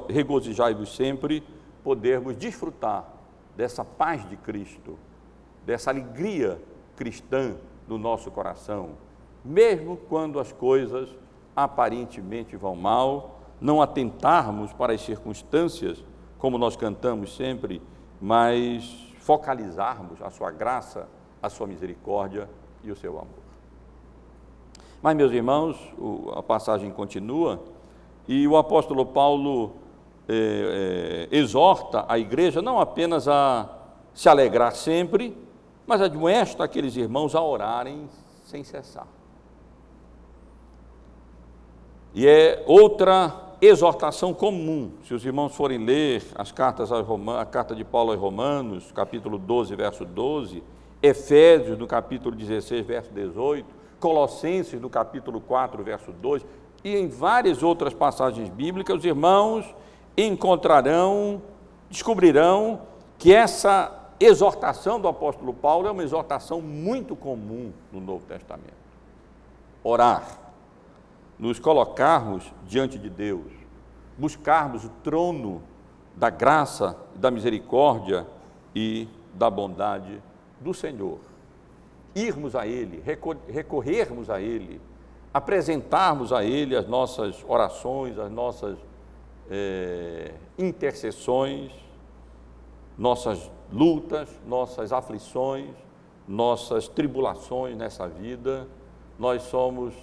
regozijai-vos sempre, podermos desfrutar dessa paz de Cristo, dessa alegria cristã no nosso coração, mesmo quando as coisas aparentemente vão mal, não atentarmos para as circunstâncias, como nós cantamos sempre, mas focalizarmos a sua graça, a sua misericórdia e o seu amor. Mas, meus irmãos, a passagem continua e o apóstolo Paulo exorta a igreja não apenas a se alegrar sempre, mas admoesta aqueles irmãos a orarem sem cessar. E é outra exortação comum, se os irmãos forem ler as cartas a carta de Paulo aos Romanos, capítulo 12, verso 12, Efésios, no capítulo 16, verso 18, Colossenses, no capítulo 4, verso 2, e em várias outras passagens bíblicas, os irmãos descobrirão que essa exortação do apóstolo Paulo é uma exortação muito comum no Novo Testamento. Orar, nos colocarmos diante de Deus, buscarmos o trono da graça, da misericórdia e da bondade do Senhor, irmos a Ele, recorrermos a Ele, apresentarmos a Ele as nossas orações, as nossas intercessões, nossas lutas, nossas aflições, nossas tribulações nessa vida. Nós somos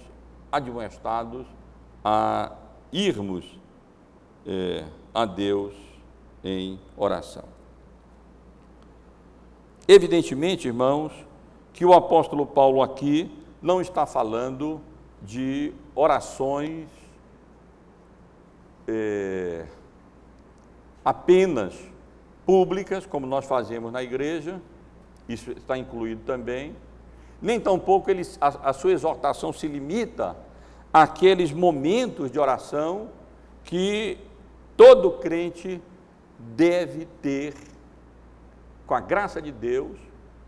admoestados a irmos a Deus em oração. Evidentemente, irmãos, que o apóstolo Paulo aqui não está falando de orações apenas públicas, como nós fazemos na igreja, isso está incluído também, nem tampouco a sua exortação se limita àqueles momentos de oração que todo crente deve ter, com a graça de Deus,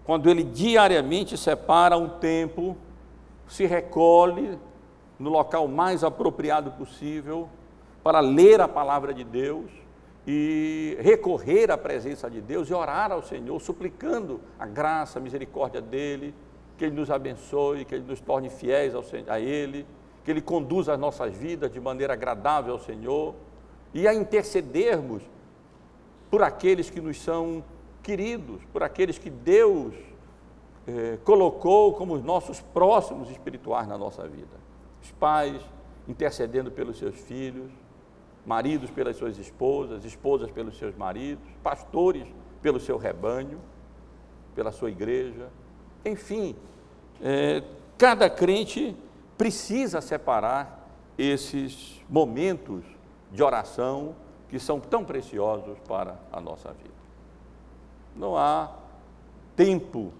quando ele diariamente separa um tempo, se recolhe no local mais apropriado possível para ler a palavra de Deus e recorrer à presença de Deus e orar ao Senhor, suplicando a graça, a misericórdia dEle, que Ele nos abençoe, que Ele nos torne fiéis a Ele, que Ele conduza as nossas vidas de maneira agradável ao Senhor e a intercedermos por aqueles que nos são queridos, por aqueles que Deus colocou como os nossos próximos espirituais na nossa vida. Os pais intercedendo pelos seus filhos, maridos pelas suas esposas, esposas pelos seus maridos, pastores pelo seu rebanho, pela sua igreja. Enfim, cada crente precisa separar esses momentos de oração que são tão preciosos para a nossa vida. Não há tempo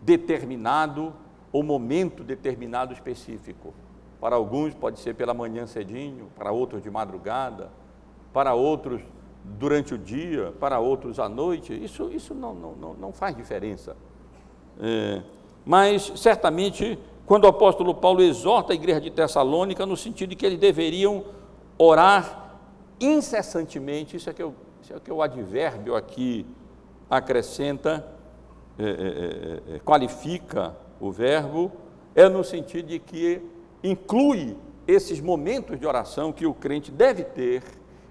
determinado ou momento determinado específico. Para alguns pode ser pela manhã cedinho, para outros de madrugada, para outros durante o dia, para outros à noite, isso não faz diferença. Mas, certamente, quando o apóstolo Paulo exorta a igreja de Tessalônica, no sentido de que eles deveriam orar incessantemente, isso é que o advérbio aqui acrescenta, qualifica o verbo, é no sentido de que inclui esses momentos de oração que o crente deve ter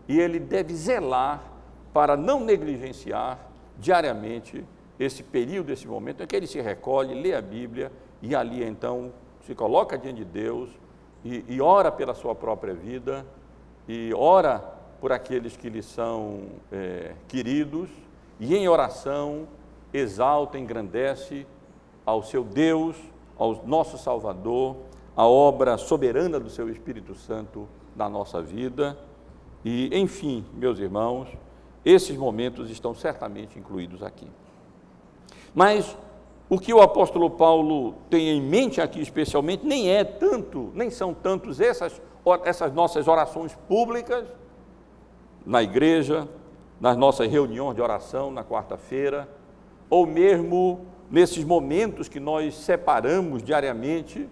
e ele deve zelar para não negligenciar diariamente esse período, esse momento em que ele se recolhe, lê a Bíblia e ali então se coloca diante de Deus e ora pela sua própria vida e ora por aqueles que lhe são queridos e em oração exalta, engrandece ao seu Deus, ao nosso Salvador, a obra soberana do seu Espírito Santo na nossa vida. E, enfim, meus irmãos, esses momentos estão certamente incluídos aqui. Mas o que o apóstolo Paulo tem em mente aqui especialmente nem são tantos essas nossas orações públicas na igreja, nas nossas reuniões de oração na quarta-feira, ou mesmo nesses momentos que nós separamos diariamente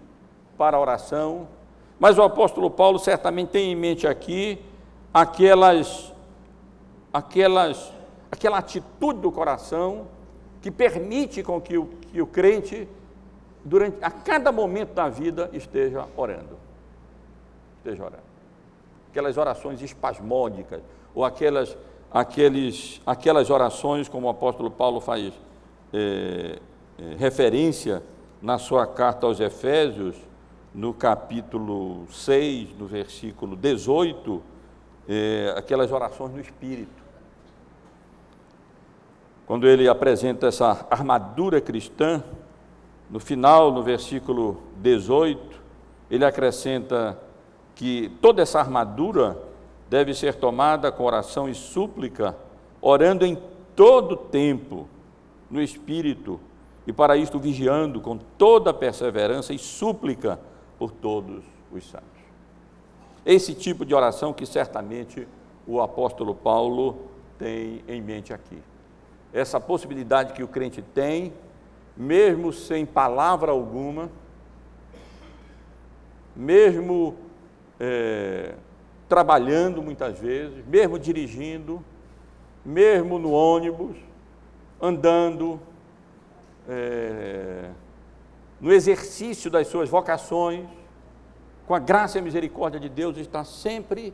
para a oração, mas o apóstolo Paulo certamente tem em mente aqui aquela atitude do coração que permite com que o crente, a cada momento da vida, esteja orando. Aquelas orações espasmódicas, ou aquelas orações, como o apóstolo Paulo faz referência na sua carta aos Efésios, no capítulo 6, no versículo 18, aquelas orações no Espírito. Quando ele apresenta essa armadura cristã, no final, no versículo 18, ele acrescenta que toda essa armadura deve ser tomada com oração e súplica, orando em todo tempo, no Espírito, e para isto vigiando com toda perseverança e súplica por todos os santos. Esse tipo de oração que certamente o apóstolo Paulo tem em mente aqui. Essa possibilidade que o crente tem, mesmo sem palavra alguma, mesmo trabalhando muitas vezes, mesmo dirigindo, mesmo no ônibus, andando, no exercício das suas vocações, com a graça e a misericórdia de Deus, está sempre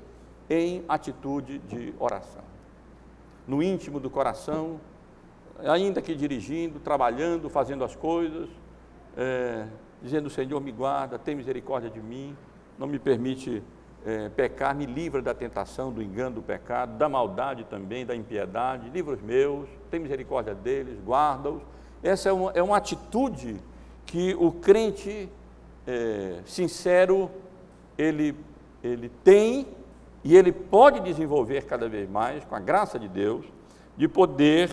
em atitude de oração. No íntimo do coração, ainda que dirigindo, trabalhando, fazendo as coisas, dizendo: Senhor, me guarda, tem misericórdia de mim, não me permite pecar, me livra da tentação, do engano, do pecado, da maldade também, da impiedade, livra os meus, tem misericórdia deles, guarda-os. Essa é uma atitude que o crente sincero, ele tem e ele pode desenvolver cada vez mais, com a graça de Deus, de poder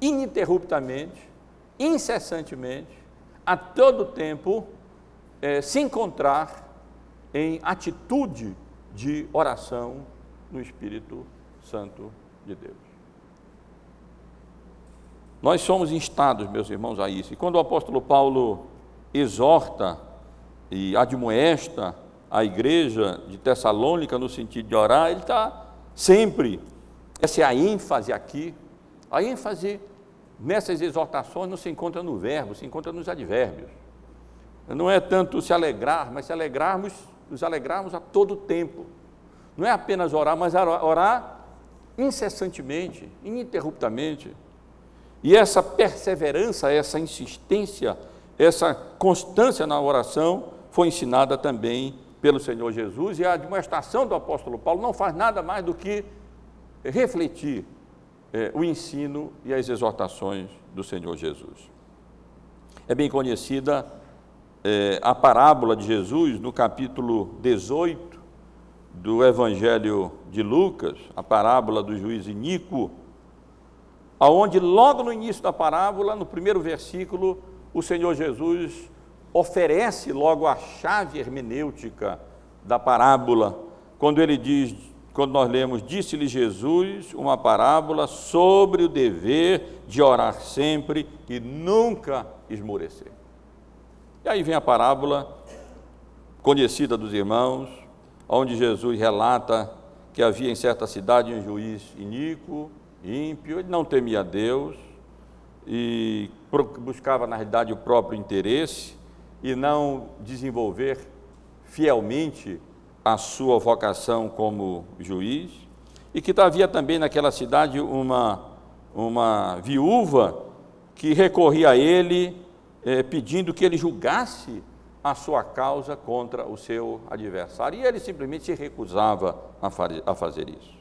ininterruptamente, incessantemente, a todo tempo, se encontrar em atitude de oração no Espírito Santo de Deus. Nós somos instados, meus irmãos, a isso. E quando o apóstolo Paulo exorta e admoesta a igreja de Tessalônica no sentido de orar, ele está sempre, essa é a ênfase aqui, a ênfase nessas exortações não se encontra no verbo, se encontra nos advérbios. Não é tanto se alegrar, mas nos alegrarmos a todo tempo. Não é apenas orar, mas orar incessantemente, ininterruptamente. E essa perseverança, essa insistência, essa constância na oração foi ensinada também pelo Senhor Jesus, e a admoestação do apóstolo Paulo não faz nada mais do que refletir o ensino e as exortações do Senhor Jesus. É bem conhecida a parábola de Jesus no capítulo 18 do Evangelho de Lucas, a parábola do juiz iníquo, aonde logo no início da parábola, no primeiro versículo, o Senhor Jesus oferece logo a chave hermenêutica da parábola, quando ele diz quando nós lemos, disse-lhe Jesus uma parábola sobre o dever de orar sempre e nunca esmorecer. E aí vem a parábola conhecida dos irmãos, onde Jesus relata que havia em certa cidade um juiz iníquo, ímpio, ele não temia a Deus e buscava, na realidade, o próprio interesse e não desenvolver fielmente a sua vocação como juiz, e que havia também naquela cidade uma viúva que recorria a ele, pedindo que ele julgasse a sua causa contra o seu adversário, e ele simplesmente se recusava a fazer isso.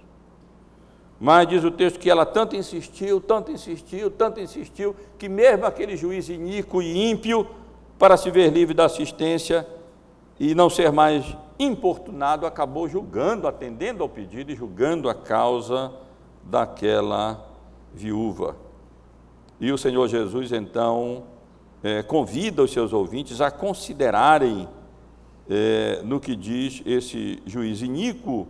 Mas diz o texto que ela tanto insistiu, que mesmo aquele juiz iníquo e ímpio, para se ver livre da assistência e não ser mais importunado, acabou julgando, atendendo ao pedido e julgando a causa daquela viúva. E o Senhor Jesus, então, convida os seus ouvintes a considerarem no que diz esse juiz iníquo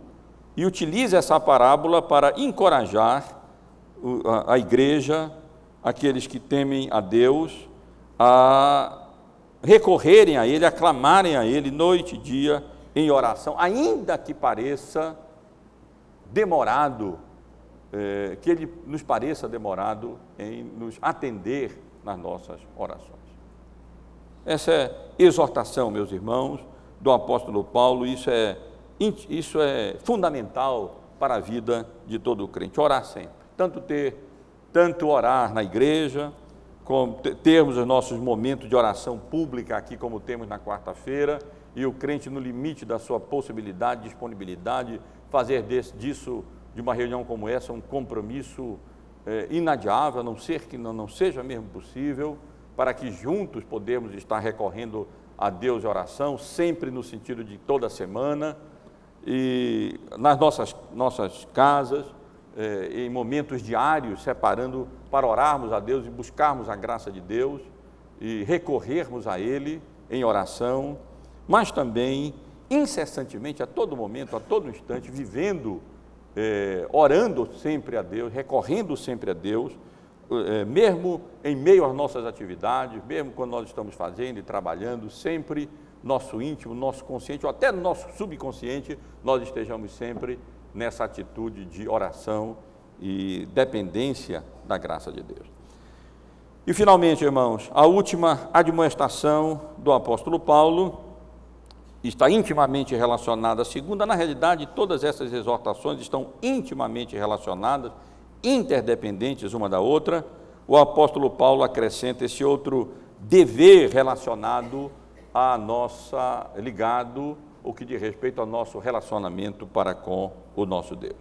e utiliza essa parábola para encorajar a igreja, aqueles que temem a Deus, a recorrerem a Ele, a clamarem a Ele noite e dia em oração, ainda que pareça demorado, que Ele nos pareça demorado em nos atender nas nossas orações. Essa é exortação, meus irmãos, do apóstolo Paulo. Isso é fundamental para a vida de todo crente, orar sempre, tanto orar na igreja, como termos os nossos momentos de oração pública aqui, como temos na quarta-feira, e o crente, no limite da sua possibilidade, disponibilidade, fazer disso, de uma reunião como essa, um compromisso inadiável, a não ser que não seja mesmo possível, para que juntos podemos estar recorrendo a Deus em oração, sempre no sentido de toda semana, e nas nossas casas, em momentos diários, separando para orarmos a Deus e buscarmos a graça de Deus e recorrermos a Ele em oração, mas também incessantemente, a todo momento, a todo instante, vivendo, orando sempre a Deus, recorrendo sempre a Deus, mesmo em meio às nossas atividades, mesmo quando nós estamos fazendo e trabalhando, sempre nosso íntimo, nosso consciente, ou até no nosso subconsciente, nós estejamos sempre nessa atitude de oração e dependência da graça de Deus. E finalmente, irmãos, a última admoestação do apóstolo Paulo está intimamente relacionada à segunda. Na realidade, todas essas exortações estão intimamente relacionadas, interdependentes uma da outra. O apóstolo Paulo acrescenta esse outro dever relacionado ligado o que diz respeito ao nosso relacionamento para com o nosso Deus.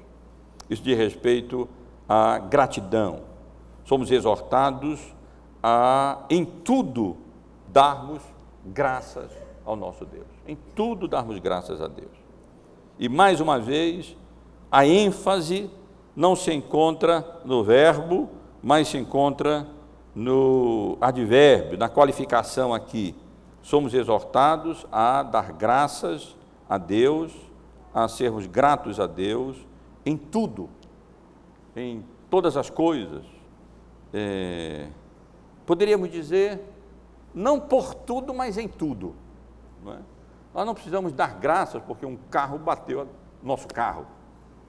Isso diz respeito à gratidão. Somos exortados a, em tudo, darmos graças ao nosso Deus. Em tudo darmos graças a Deus. E, mais uma vez, a ênfase não se encontra no verbo, mas se encontra no advérbio, na qualificação aqui. Somos exortados a dar graças a Deus, a sermos gratos a Deus em tudo, em todas as coisas. Poderíamos dizer, não por tudo, mas em tudo. Não é? Nós não precisamos dar graças porque um carro bateu no nosso carro,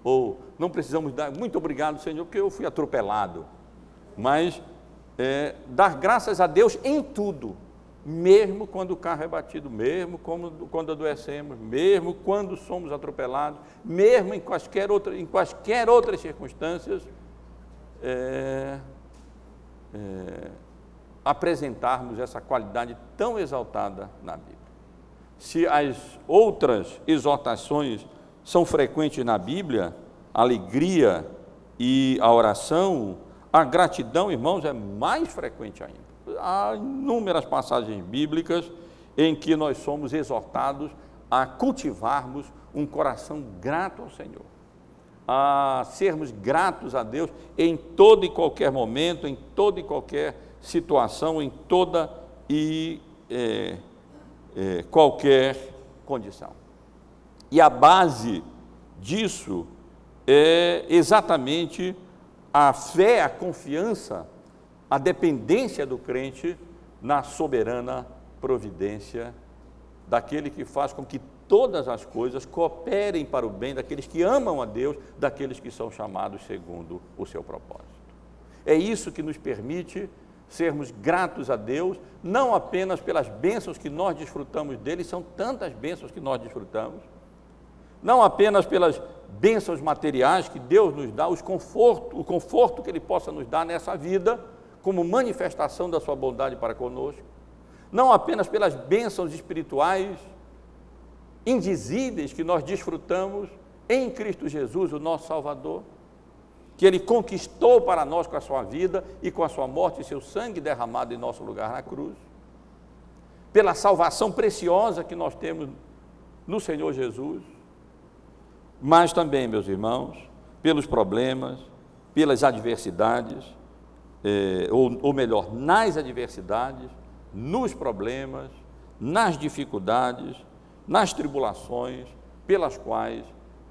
ou não precisamos dar, muito obrigado, Senhor, porque eu fui atropelado, mas dar graças a Deus em tudo, mesmo quando o carro é batido, mesmo quando adoecemos, mesmo quando somos atropelados, mesmo em quaisquer outras circunstâncias, apresentarmos essa qualidade tão exaltada na Bíblia. Se as outras exortações são frequentes na Bíblia, a alegria e a oração, a gratidão, irmãos, é mais frequente ainda. Há inúmeras passagens bíblicas em que nós somos exortados a cultivarmos um coração grato ao Senhor, a sermos gratos a Deus em todo e qualquer momento, em toda e qualquer situação, em toda e qualquer condição. E a base disso é exatamente a fé, a confiança, a dependência do crente na soberana providência daquele que faz com que todas as coisas cooperem para o bem daqueles que amam a Deus, daqueles que são chamados segundo o seu propósito. É isso que nos permite sermos gratos a Deus, não apenas pelas bênçãos que nós desfrutamos dele, são tantas bênçãos que nós desfrutamos, não apenas pelas bênçãos materiais que Deus nos dá, o conforto que Ele possa nos dar nessa vida, como manifestação da sua bondade para conosco, não apenas pelas bênçãos espirituais indizíveis que nós desfrutamos em Cristo Jesus, o nosso Salvador, que Ele conquistou para nós com a sua vida e com a sua morte e seu sangue derramado em nosso lugar na cruz, pela salvação preciosa que nós temos no Senhor Jesus, mas também, meus irmãos, pelos problemas, pelas adversidades, ou melhor, nas adversidades, nos problemas, nas dificuldades, nas tribulações, pelas quais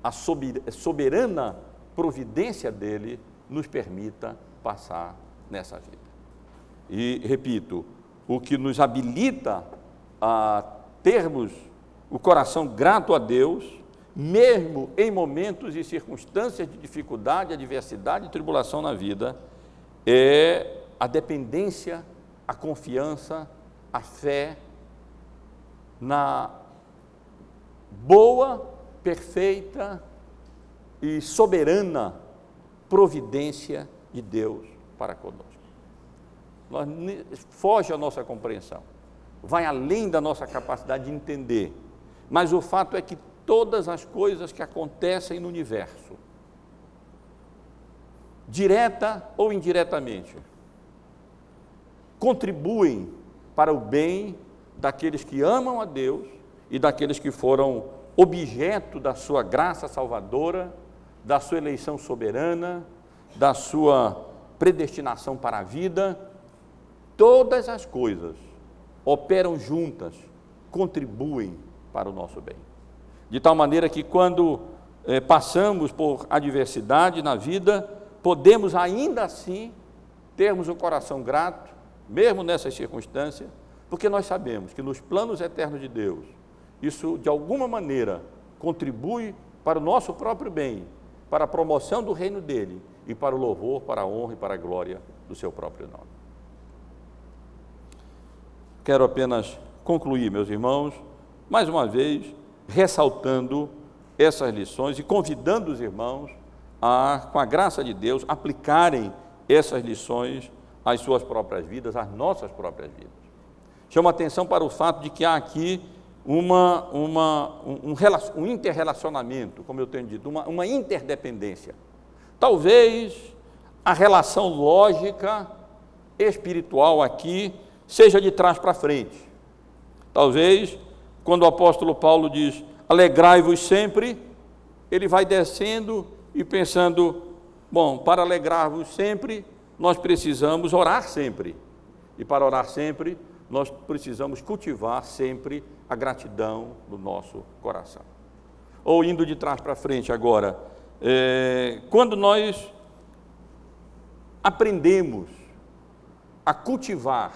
a soberana providência dele nos permita passar nessa vida. E, repito, o que nos habilita a termos o coração grato a Deus, mesmo em momentos e circunstâncias de dificuldade, adversidade e tribulação na vida, é a dependência, a confiança, a fé na boa, perfeita e soberana providência de Deus para conosco. Foge a nossa compreensão, vai além da nossa capacidade de entender, mas o fato é que todas as coisas que acontecem no universo, direta ou indiretamente, contribuem para o bem daqueles que amam a Deus e daqueles que foram objeto da sua graça salvadora, da sua eleição soberana, da sua predestinação para a vida. Todas as coisas operam juntas, contribuem para o nosso bem. De tal maneira que quando passamos por adversidade na vida, podemos ainda assim termos um coração grato, mesmo nessas circunstâncias, porque nós sabemos que nos planos eternos de Deus, isso de alguma maneira contribui para o nosso próprio bem, para a promoção do reino dele e para o louvor, para a honra e para a glória do seu próprio nome. Quero apenas concluir, meus irmãos, mais uma vez, ressaltando essas lições e convidando os irmãos a, com a graça de Deus, aplicarem essas lições às suas próprias vidas, às nossas próprias vidas. Chamo a atenção para o fato de que há aqui um interrelacionamento, como eu tenho dito, uma interdependência. Talvez a relação lógica, espiritual aqui, seja de trás para frente. Talvez, quando o apóstolo Paulo diz, alegrai-vos sempre, ele vai descendo e pensando, bom, para alegrar-vos sempre, nós precisamos orar sempre. E para orar sempre, nós precisamos cultivar sempre a gratidão no nosso coração. Ou indo de trás para frente agora, quando nós aprendemos a cultivar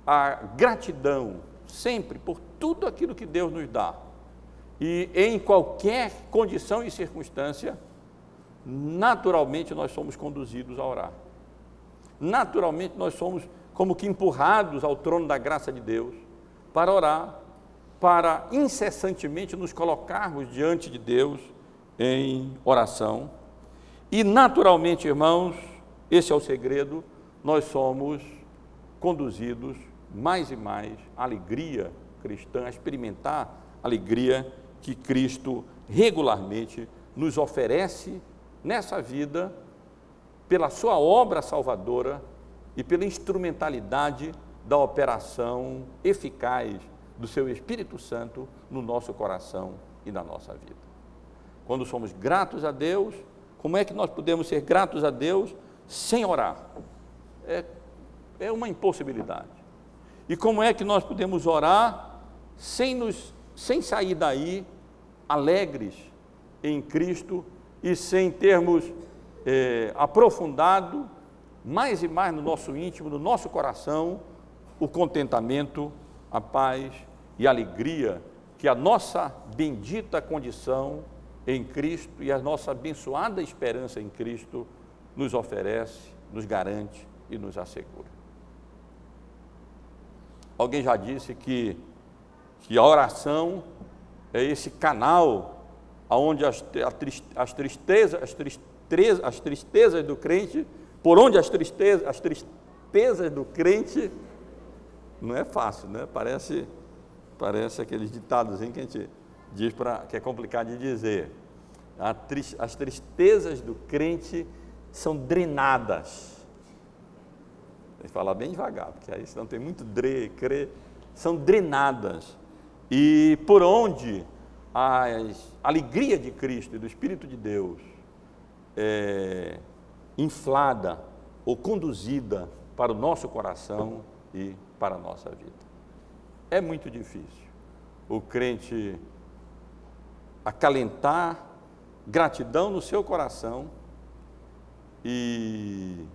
a gratidão sempre por tudo aquilo que Deus nos dá, e em qualquer condição e circunstância, naturalmente nós somos conduzidos a orar. Naturalmente nós somos como que empurrados ao trono da graça de Deus para orar, para incessantemente nos colocarmos diante de Deus em oração. E naturalmente, irmãos, esse é o segredo, nós somos conduzidos mais e mais à alegria cristã, a experimentar a alegria que Cristo regularmente nos oferece nessa vida, pela sua obra salvadora e pela instrumentalidade da operação eficaz do seu Espírito Santo no nosso coração e na nossa vida. Quando somos gratos a Deus, como é que nós podemos ser gratos a Deus sem orar? É uma impossibilidade. E como é que nós podemos orar sem sair daí alegres em Cristo e sem termos aprofundado mais e mais no nosso íntimo, no nosso coração, o contentamento, a paz e a alegria que a nossa bendita condição em Cristo e a nossa abençoada esperança em Cristo nos oferece, nos garante e nos assegura. Alguém já disse que a oração é esse canal onde as tristezas do crente, por onde as tristezas do crente, não é fácil, né? Parece aqueles ditados que a gente diz que é complicado de dizer. As tristezas do crente são drenadas. Tem que falar bem devagar, porque aí senão tem muito são drenadas. E por onde a alegria de Cristo e do Espírito de Deus é inflada ou conduzida para o nosso coração e para a nossa vida. É muito difícil o crente acalentar gratidão no seu coração e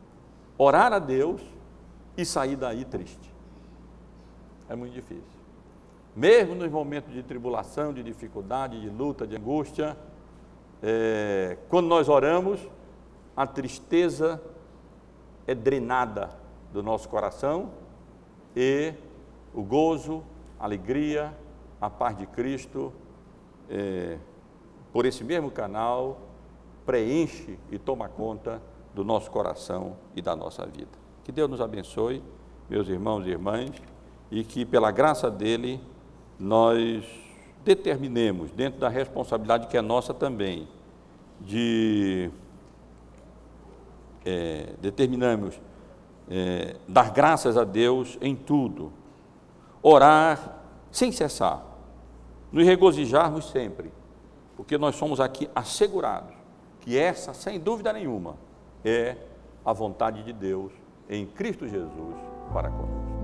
orar a Deus e sair daí triste. É muito difícil. Mesmo nos momentos de tribulação, de dificuldade, de luta, de angústia, quando nós oramos, a tristeza é drenada do nosso coração e o gozo, a alegria, a paz de Cristo, por esse mesmo canal, preenche e toma conta do nosso coração e da nossa vida. Que Deus nos abençoe, meus irmãos e irmãs, e que pela graça dele nós determinemos, dentro da responsabilidade que é nossa também, determinamos dar graças a Deus em tudo, orar sem cessar, nos regozijarmos sempre, porque nós somos aqui assegurados que essa, sem dúvida nenhuma, é a vontade de Deus em Cristo Jesus para conosco.